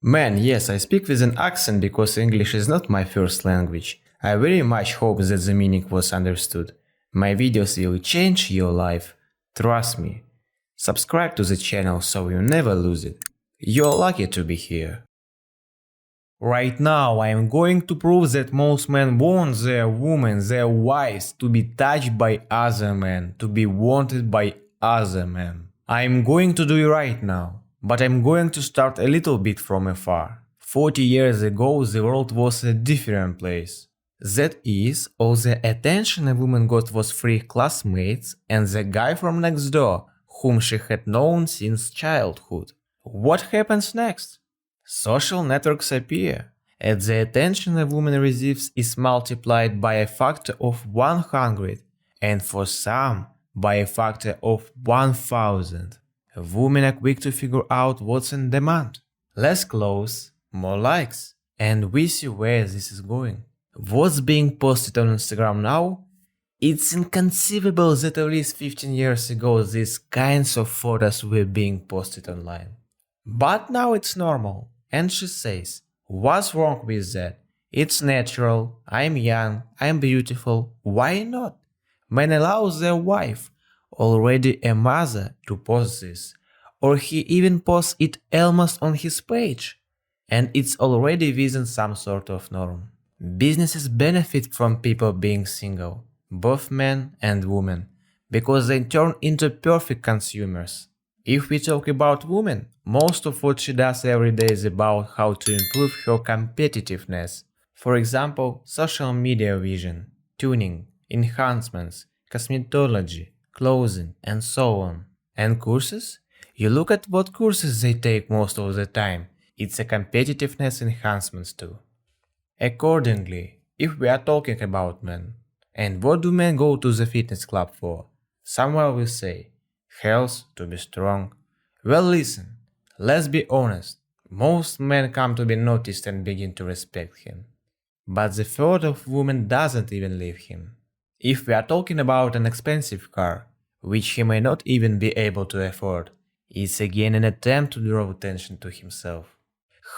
Man, yes, I speak with an accent because English is not my first language. I very much hope that the meaning was understood. My videos will change your life. Trust me. Subscribe to the channel so you never lose it. You're lucky to be here. Right now, I am going to prove that most men want their women, their wives, to be touched by other men, to be wanted by other men. I am going to do it right now, but I'm going to start a little bit from afar. 40 years ago, the world was a different place. That is, all the attention a woman got was three classmates and the guy from next door, whom she had known since childhood. What happens next? Social networks appear, and the attention a woman receives is multiplied by a factor of 100, and for some, by a factor of 1000. Women are quick to figure out what's in demand. Less clothes, more likes, and we see where this is going. What's being posted on Instagram now? It's inconceivable that at least 15 years ago these kinds of photos were being posted online. But now it's normal. And she says, what's wrong with that? It's natural, I'm young, I'm beautiful, why not? Men allow their wife, already a mother, to post this, or he even posts it almost on his page, and it's already within some sort of norm. Businesses benefit from people being single, both men and women, because they turn into perfect consumers. If we talk about women, most of what she does every day is about how to improve her competitiveness. For example, social media vision, tuning, enhancements, cosmetology, clothing, and so on. And courses? You look at what courses they take most of the time. It's a competitiveness enhancements too. Accordingly, if we are talking about men, and what do men go to the fitness club for? Someone will say, health, to be strong. Well, listen, let's be honest. Most men come to be noticed and begin to respect him. But the thought of woman doesn't even leave him. If we are talking about an expensive car, which he may not even be able to afford, it's again an attempt to draw attention to himself.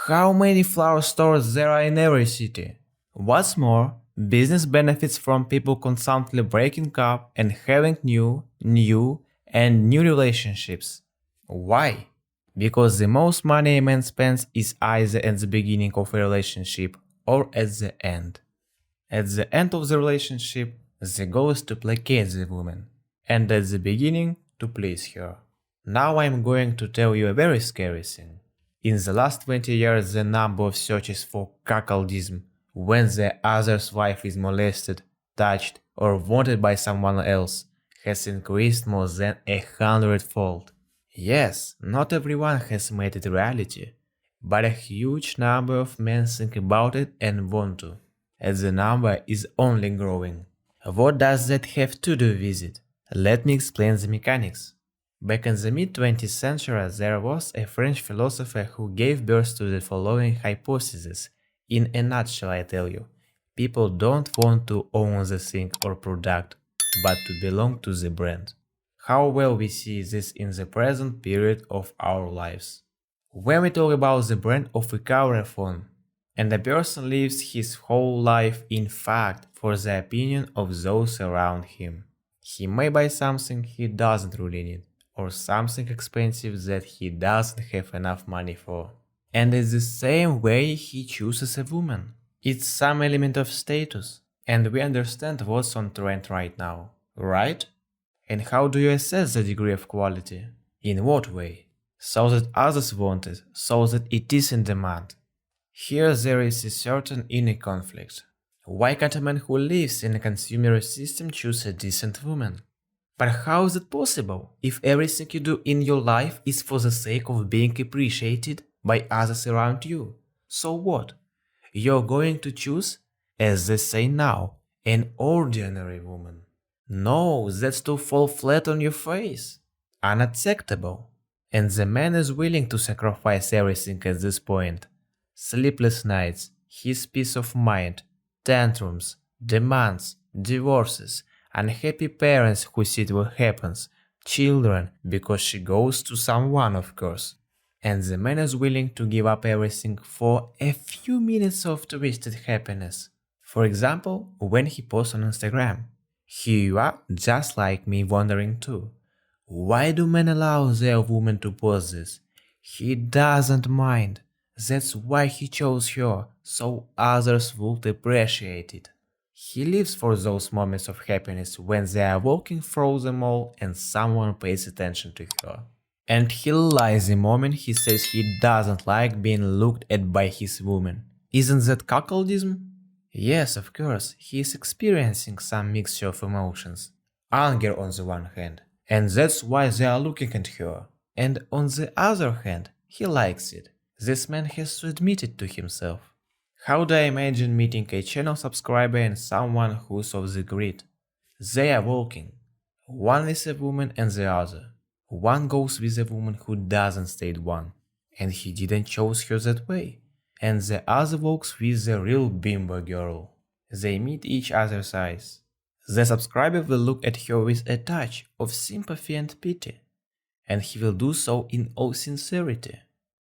How many flower stores there are in every city? What's more, business benefits from people constantly breaking up and having new relationships. Why? Because the most money a man spends is either at the beginning of a relationship or at the end. At the end of the relationship, the goal is to placate the woman, and at the beginning, to please her. Now I'm going to tell you a very scary thing. In the last 20 years, the number of searches for cuckoldism, when the other's wife is molested, touched, or wanted by someone else, has increased more than 100-fold. Yes, not everyone has made it reality, but a huge number of men think about it and want to, and the number is only growing. What does that have to do with it? Let me explain the mechanics. Back in the mid-20th century, there was a French philosopher who gave birth to the following hypothesis. In a nutshell, I tell you, people don't want to own the thing or product, but to belong to the brand. How well we see this in the present period of our lives. When we talk about the brand of a car phone, and a person lives his whole life in fact for the opinion of those around him. He may buy something he doesn't really need, or something expensive that he doesn't have enough money for. And it's the same way he chooses a woman. It's some element of status, and we understand what's on trend right now, right? And how do you assess the degree of quality? In what way? So that others want it, so that it is in demand. Here there is a certain inner conflict. Why can't a man who lives in a consumerist system choose a decent woman? But how is it possible if everything you do in your life is for the sake of being appreciated by others around you? So what? You're going to choose, as they say now, an ordinary woman. No, that's to fall flat on your face. Unacceptable. And the man is willing to sacrifice everything at this point. Sleepless nights, his peace of mind, tantrums, demands, divorces, unhappy parents who see what happens, children because she goes to someone, of course. and the man is willing to give up everything for a few minutes of twisted happiness. For example, when he posts on Instagram, "Here you are, just like me, wondering too. Why do men allow their women to post this? He doesn't mind. That's why he chose her, so others would appreciate it." He lives for those moments of happiness when they are walking through the mall and someone pays attention to her. And he lies the moment he says he doesn't like being looked at by his woman. Isn't that cuckoldism? Yes, of course, he is experiencing some mixture of emotions. Anger on the one hand, and that's why they are looking at her. And on the other hand, he likes it. This man has to admit it to himself. How do I imagine meeting a channel subscriber and someone who's off the grid? They are walking. One with a woman and the other. One goes with a woman who doesn't state one, and he didn't choose her that way. And the other walks with the real bimbo girl. They meet each other's eyes. The subscriber will look at her with a touch of sympathy and pity, and he will do so in all sincerity.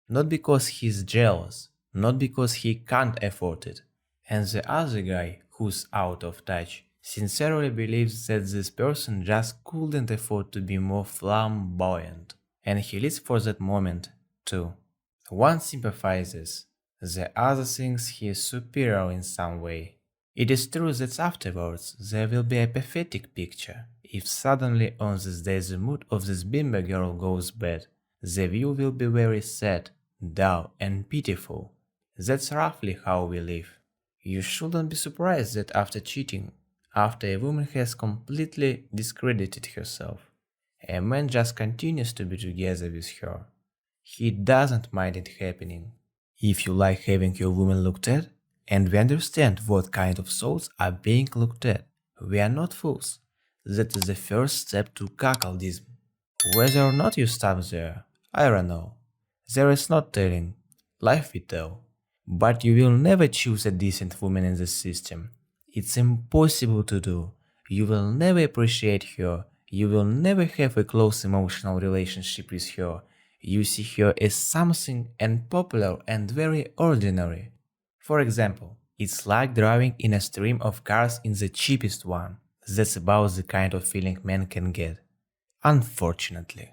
Not because he's jealous, not because he can't afford it. And the other guy, who's out of touch, sincerely believes that this person just couldn't afford to be more flamboyant. And he lives for that moment, too. One sympathizes, the other thinks he is superior in some way. It is true that afterwards there will be a pathetic picture. If suddenly on this day the mood of this bimbo girl goes bad, the view will be very sad, dull and pitiful. That's roughly how we live. You shouldn't be surprised that after cheating, after a woman has completely discredited herself, a man just continues to be together with her. He doesn't mind it happening. If you like having your woman looked at, and we understand what kind of souls are being looked at, we are not fools. That is the first step to cuckoldism. Whether or not you stop there, I don't know. There is no telling. Life will tell. But you will never choose a decent woman in this system. It's impossible to do. You will never appreciate her. You will never have a close emotional relationship with her. You see her as something unpopular and very ordinary. For example, it's like driving in a stream of cars in the cheapest one. That's about the kind of feeling men can get. Unfortunately.